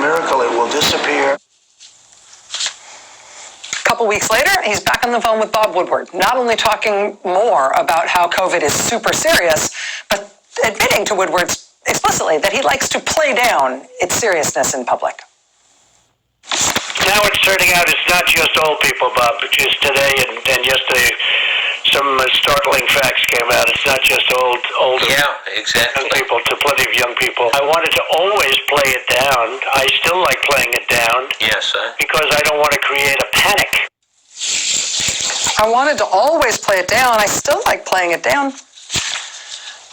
miracle, it will disappear. A couple weeks later, he's back on the phone with Bob Woodward, not only talking more about how COVID is super serious, but admitting to Woodward explicitly that he likes to play down its seriousness in public. Now it's turning out it's not just old people, Bob, just today and yesterday some startling facts came out. It's not just older young people, to plenty of young people. I wanted to always play it down. I still like playing it down. Yes, sir. Because I don't want to create a panic. I wanted to always play it down. I still like playing it down.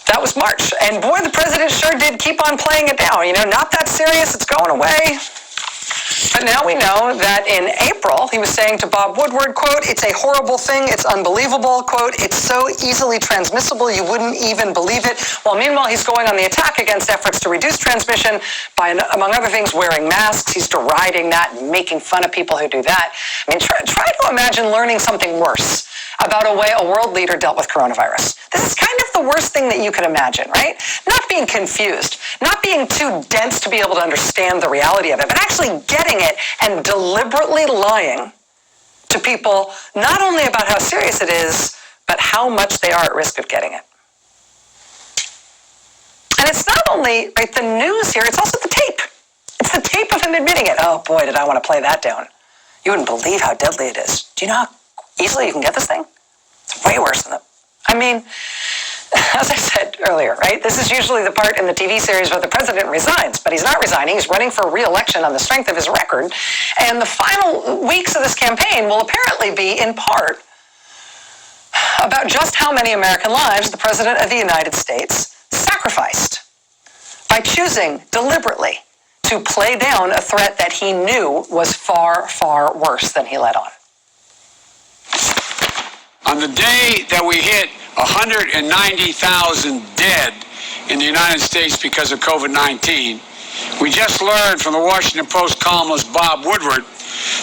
That was March. And boy, the president sure did keep on playing it down. You know, not that serious, it's going away. But now we know that in April, he was saying to Bob Woodward, quote, "It's a horrible thing, it's unbelievable, quote, it's so easily transmissible you wouldn't even believe it." While meanwhile, he's going on the attack against efforts to reduce transmission by, among other things, wearing masks. He's deriding that and making fun of people who do that. I mean, try to imagine learning something worse about a way a world leader dealt with coronavirus. This is kind of the worst thing that you could imagine, right? Not being confused, not being too dense to be able to understand the reality of it, but actually getting it and deliberately lying to people not only about how serious it is, but how much they are at risk of getting it. And it's not only the news here, it's also the tape. It's the tape of him admitting it. Oh boy, did I want to play that down. You wouldn't believe how deadly it is. Do you know how easily you can get this thing? It's way worse than that. I mean, as I said earlier, right? This is usually the part in the TV series where the president resigns, but he's not resigning. He's running for re-election on the strength of his record. And the final weeks of this campaign will apparently be, in part, about just how many American lives the president of the United States sacrificed by choosing deliberately to play down a threat that he knew was far, far worse than he let on. On the day that we hit 190,000 dead in the United States because of COVID-19, we just learned from the Washington Post columnist Bob Woodward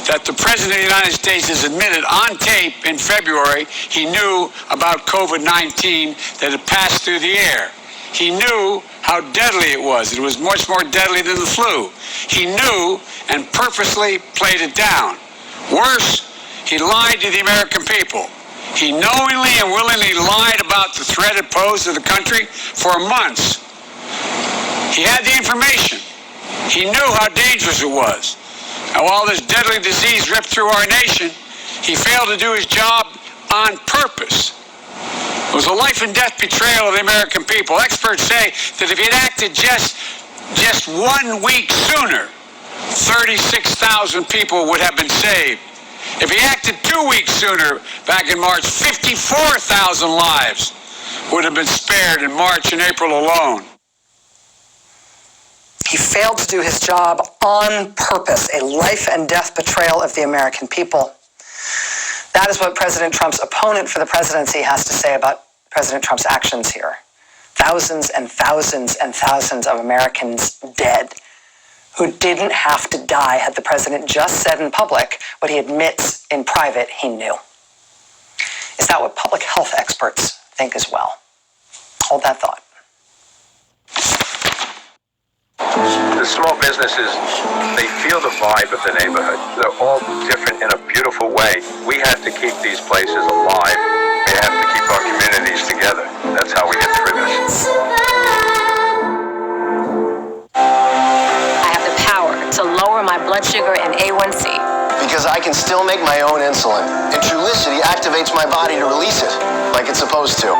that the President of the United States has admitted on tape in February he knew about COVID-19 that had passed through the air. He knew how deadly it was. It was much more deadly than the flu. He knew and purposely played it down. Worse, he lied to the American people. He knowingly and willingly lied about the threat it posed to the country for months. He had the information. He knew how dangerous it was. And while this deadly disease ripped through our nation, he failed to do his job on purpose. It was a life and death betrayal of the American people. Experts say that if he had acted just 1 week sooner, 36,000 people would have been saved. If he acted 2 weeks sooner, back in March, 54,000 lives would have been spared in March and April alone. He failed to do his job on purpose, a life and death betrayal of the American people. That is what President Trump's opponent for the presidency has to say about President Trump's actions here. Thousands and thousands and thousands of Americans dead who didn't have to die had the president just said in public what he admits in private he knew. Is that what public health experts think as well? Hold that thought. The small businesses, they feel the vibe of the neighborhood. They're all different in a beautiful way. We have to keep these places alive. We have to keep our communities together. That's how we get through this. I have the power to lower my blood sugar and A1C. Because I can still make my own insulin, and Trulicity activates my body to release it, like it's supposed to.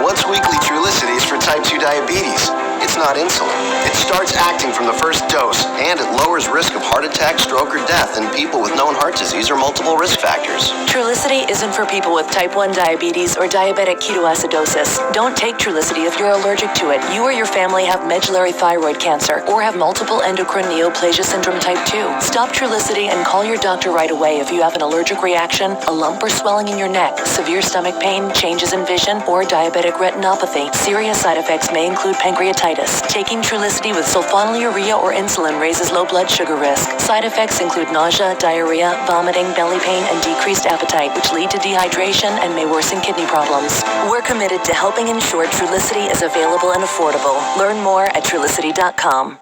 Once weekly Trulicity is for type 2 diabetes. It's not insulin. It starts acting from the first dose, and it lowers risk of heart attack, stroke, or death in people with known heart disease or multiple risk factors. Trulicity isn't for people with type 1 diabetes or diabetic ketoacidosis. Don't take Trulicity if you're allergic to it. You or your family have medullary thyroid cancer or have multiple endocrine neoplasia syndrome type 2. Stop Trulicity and call your doctor right away if you have an allergic reaction, a lump or swelling in your neck, severe stomach pain, changes in vision, or diabetic retinopathy. Serious side effects may include pancreatitis. Taking Trulicity with sulfonylurea or insulin raises low blood sugar risk. Side effects include nausea, diarrhea, vomiting, belly pain, and decreased appetite, which lead to dehydration and may worsen kidney problems. We're committed to helping ensure Trulicity is available and affordable. Learn more at Trulicity.com.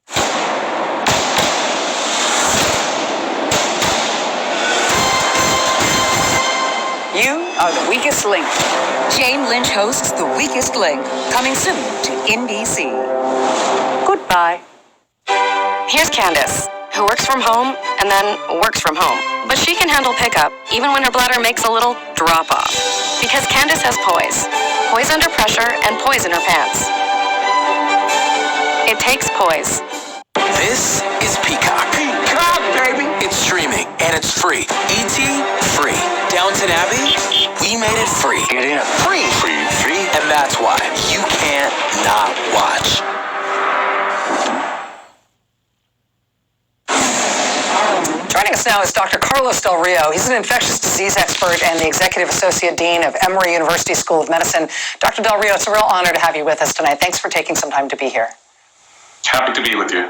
are the weakest link. Jane Lynch hosts The Weakest Link, coming soon to NBC. Goodbye. Here's Candace, who works from home and then works from home. But she can handle pickup, even when her bladder makes a little drop-off. Because Candace has poise. Poise under pressure and poise in her pants. It takes poise. This is Peacock. Peacock, baby! It's streaming, and it's free. E.T., free. Downton Abbey, we made it free. Get in. Free. And that's why you can't not watch. Joining us now is Dr. Carlos Del Rio. He's an infectious disease expert and the Executive Associate Dean of Emory University School of Medicine. Dr. Del Rio, it's a real honor to have you with us tonight. Thanks for taking some time to be here. Happy to be with you.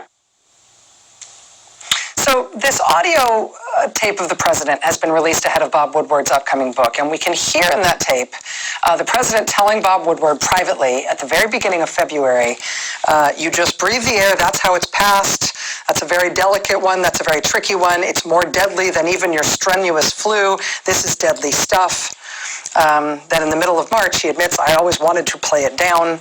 So this audio tape of the president has been released ahead of Bob Woodward's upcoming book, and we can hear in that tape the president telling Bob Woodward privately at the very beginning of February, you just breathe the air, that's how it's passed, that's a very delicate one, that's a very tricky one, it's more deadly than even your strenuous flu, this is deadly stuff. Then in the middle of March, he admits, I always wanted to play it down.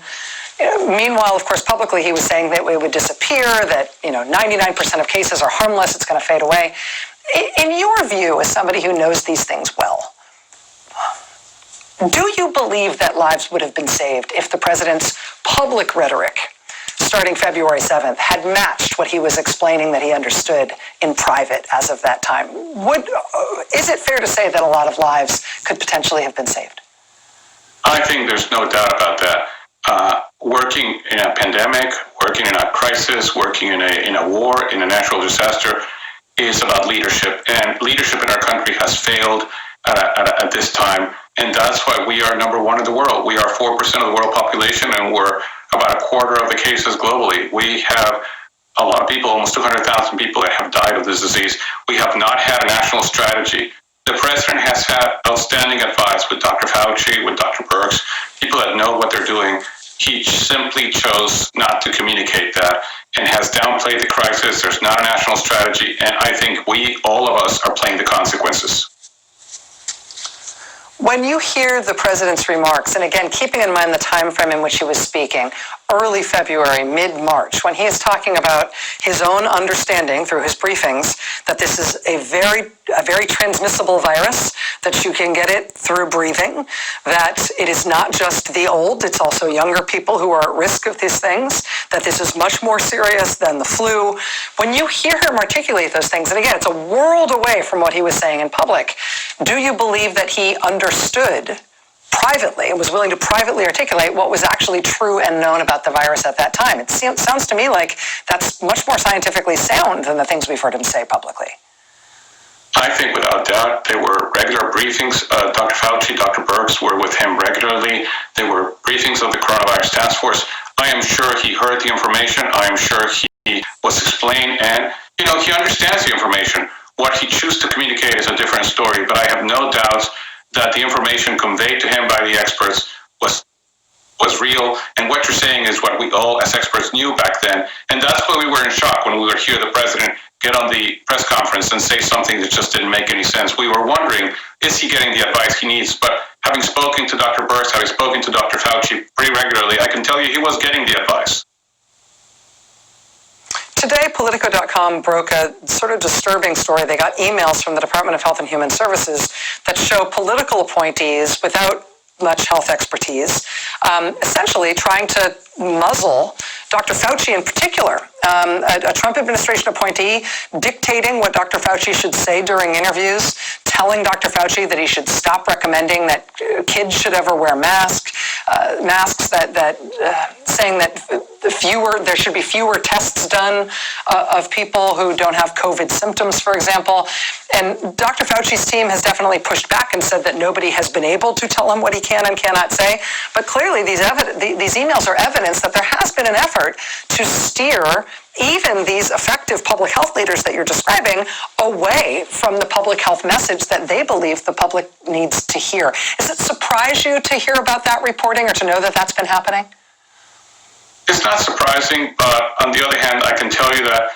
Meanwhile, of course, publicly he was saying that it would disappear, that 99% of cases are harmless, it's going to fade away. In your view, as somebody who knows these things well, do you believe that lives would have been saved if the president's public rhetoric, starting February 7th, had matched what he was explaining that he understood in private as of that time? Is it fair to say that a lot of lives could potentially have been saved? I think there's no doubt about that. Working in a pandemic, working in a crisis, working in a war, in a natural disaster is about leadership. And leadership in our country has failed at this time. And that's why we are number one in the world. We are 4% of the world population, and we're about a quarter of the cases globally. We have a lot of people, almost 200,000 people that have died of this disease. We have not had a national strategy. The president has had outstanding advice with Dr. Fauci, with Dr. Birx, people that know what they're doing. He simply chose not to communicate that and has downplayed the crisis. There's not a national strategy, and I think all of us, are paying the consequences. When you hear the president's remarks, and again, keeping in mind the time frame in which he was speaking, early February, mid-March, when he is talking about his own understanding through his briefings that this is a very transmissible virus, that you can get it through breathing, that it is not just the old, it's also younger people who are at risk of these things, that this is much more serious than the flu. When you hear him articulate those things, and again, it's a world away from what he was saying in public, do you believe that he understood privately and was willing to privately articulate what was actually true and known about the virus at that time? It sounds to me like that's much more scientifically sound than the things we've heard him say publicly. I think without doubt there were regular briefings. Dr. Fauci, Dr. Birx were with him regularly. There were briefings of the coronavirus task force. I am sure he heard the information. I am sure he was explained, and he understands the information. What he chose to communicate is a different story, but I have no doubts that the information conveyed to him by the experts was real, and what you're saying is what we all as experts knew back then. And that's why we were in shock when we would hear the president get on the press conference and say something that just didn't make any sense. We were wondering, is he getting the advice he needs? But having spoken to Dr. Birx, having spoken to Dr. Fauci pretty regularly, I can tell you he was getting the advice. Today, Politico.com broke a sort of disturbing story. They got emails from the Department of Health and Human Services that show political appointees without much health expertise, essentially trying to muzzle Dr. Fauci in particular. A Trump administration appointee dictating what Dr. Fauci should say during interviews, telling Dr. Fauci that he should stop recommending that kids should ever wear masks, saying that there should be fewer tests done of people who don't have COVID symptoms, for example. And Dr. Fauci's team has definitely pushed back and said that nobody has been able to tell him what he can and cannot say. But clearly these emails are evidence that there has been an effort to steer even these effective public health leaders that you're describing away from the public health message that they believe the public needs to hear. Does it surprise you to hear about that reporting or to know that that's been happening? It's not surprising, but on the other hand, I can tell you that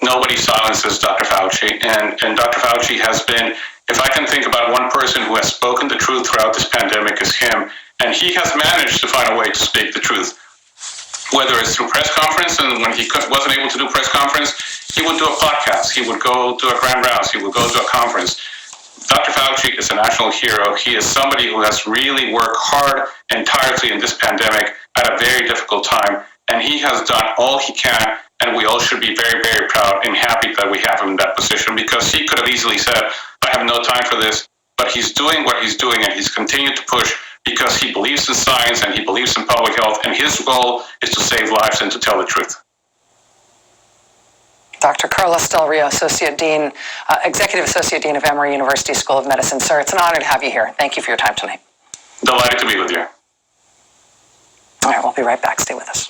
nobody silences Dr. Fauci, and Dr. Fauci has been If I can think about one person who has spoken the truth throughout this pandemic, is him, and he has managed to find a way to speak the truth. Whether it's through press conference, and when he wasn't able to do press conference, he would do a podcast, he would go to a grand rounds, he would go to a conference. Dr. Fauci is a national hero. He is somebody who has really worked hard and tirelessly in this pandemic at a very difficult time, and he has done all he can, and we all should be very, very proud and happy that we have him in that position, because he could have easily said, I have no time for this, but he's doing what he's doing, and he's continued to push because he believes in science and he believes in public health, and his goal is to save lives and to tell the truth. Dr. Carlos Del Rio, Executive Associate Dean of Emory University School of Medicine. Sir, it's an honor to have you here. Thank you for your time tonight. Delighted to be with you. All right, we'll be right back. Stay with us.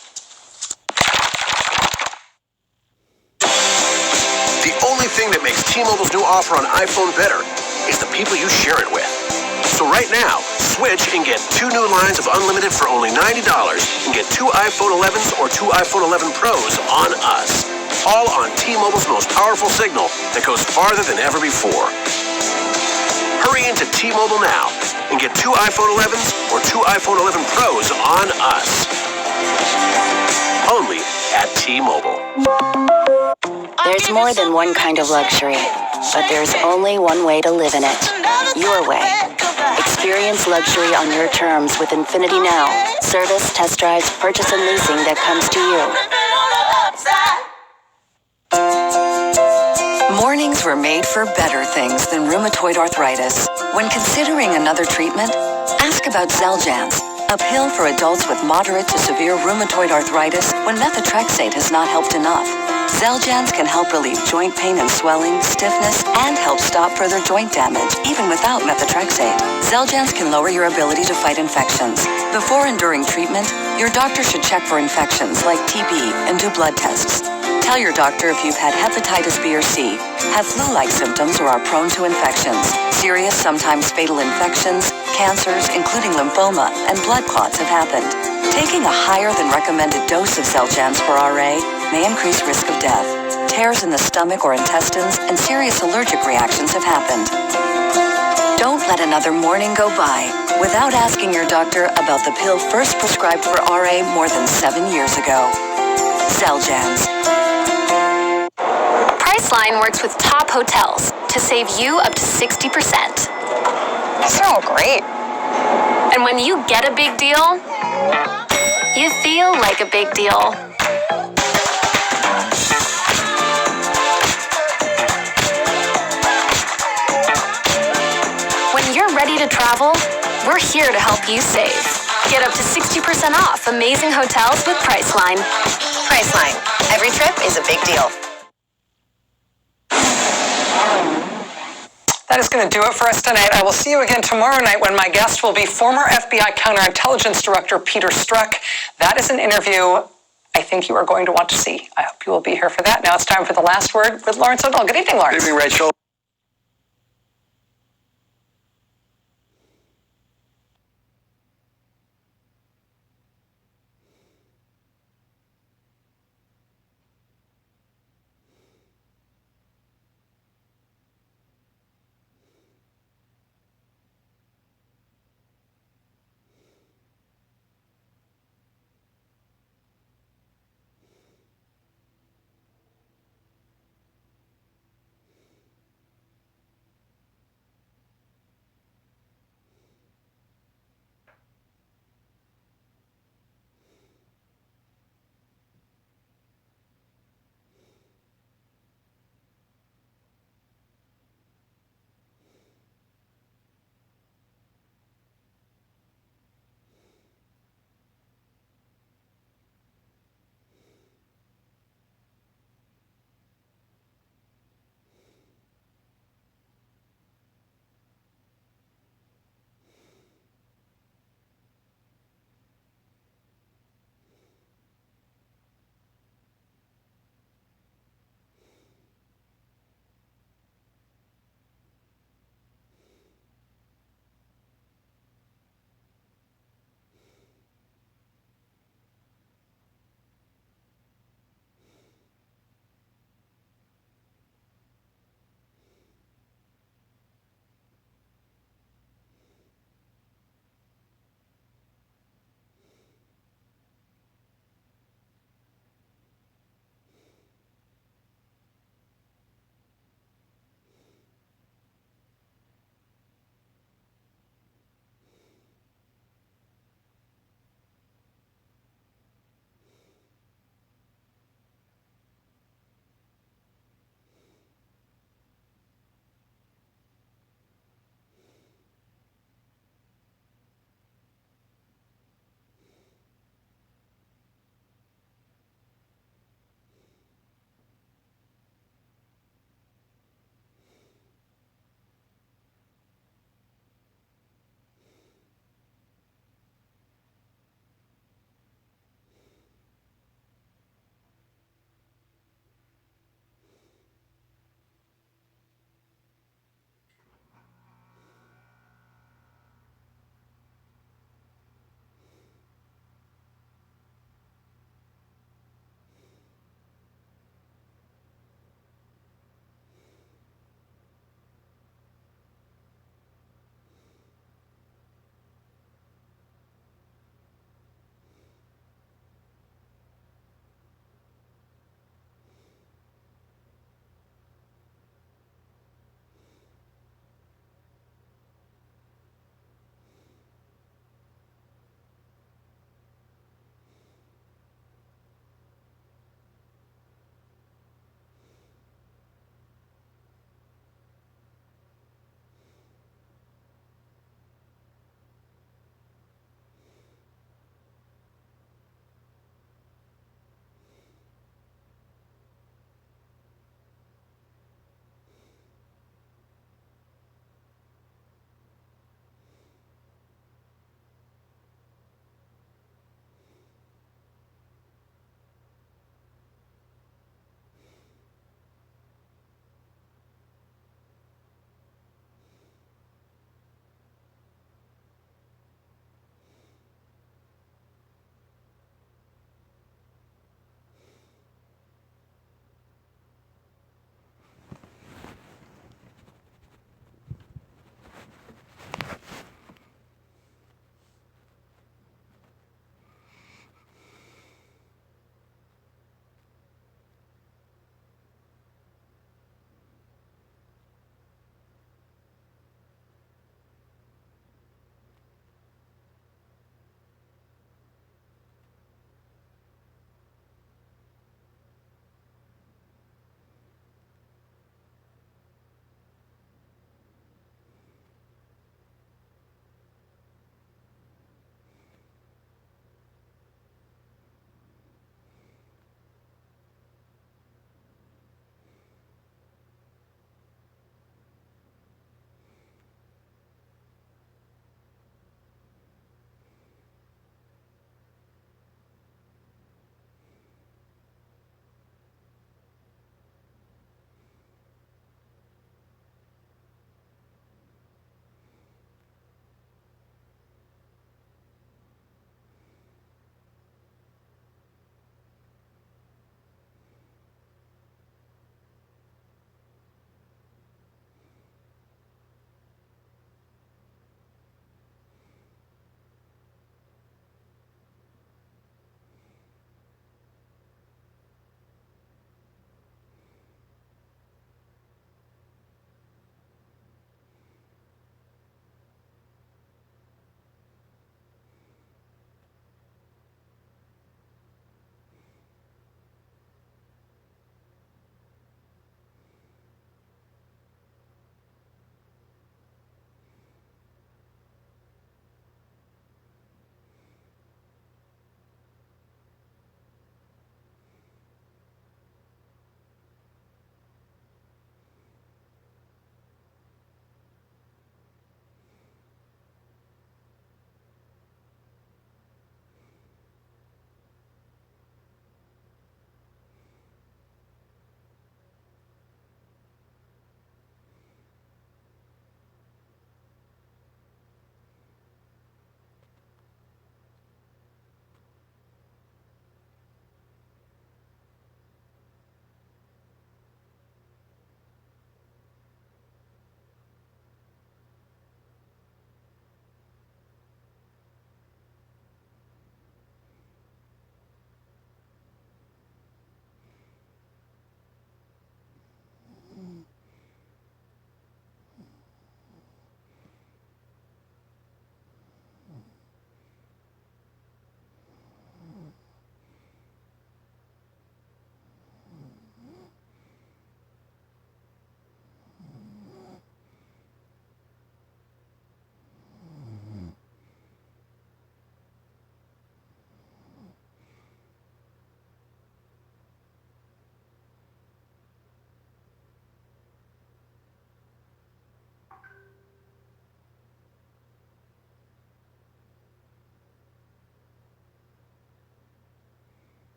The only thing that makes T-Mobile's new offer on iPhone better is the people you share it with. So right now, switch and get 2 new lines of unlimited for only $90 and get 2 iPhone 11s or 2 iPhone 11 Pros on us. All on T-Mobile's most powerful signal that goes farther than ever before. Hurry into T-Mobile now and get 2 iPhone 11s or 2 iPhone 11 Pros on us. Only at T-Mobile. There's more than one kind of luxury, but there's only one way to live in it. Your way. Experience luxury on your terms with Infinity Now. Service, test drives, purchase, and leasing that comes to you. Mornings were made for better things than rheumatoid arthritis. When considering another treatment, ask about Xeljanz, a pill for adults with moderate to severe rheumatoid arthritis when methotrexate has not helped enough. Xeljanz can help relieve joint pain and swelling, stiffness, and help stop further joint damage, even without methotrexate. Xeljanz can lower your ability to fight infections. Before and during treatment, your doctor should check for infections like TB and do blood tests. Tell your doctor if you've had hepatitis B or C, have flu-like symptoms, or are prone to infections. Serious, sometimes fatal infections, cancers, including lymphoma, and blood clots have happened. Taking a higher than recommended dose of Xeljanz for RA may increase risk of death. Tears in the stomach or intestines and serious allergic reactions have happened. Don't let another morning go by without asking your doctor about the pill first prescribed for RA more than 7 years ago. Xeljanz. Priceline works with top hotels to save you up to 60%. These are all great. And when you get a big deal, you feel like a big deal. When you're ready to travel, we're here to help you save. Get up to 60% off amazing hotels with Priceline. Priceline. Every trip is a big deal. That is going to do it for us tonight. I will see you again tomorrow night when my guest will be former FBI Counterintelligence Director Peter Strzok. That is an interview I think you are going to want to see. I hope you will be here for that. Now it's time for the last word with Lawrence O'Donnell. Good evening, Lawrence. Good evening, Rachel.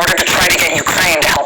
order to try to get Ukraine to help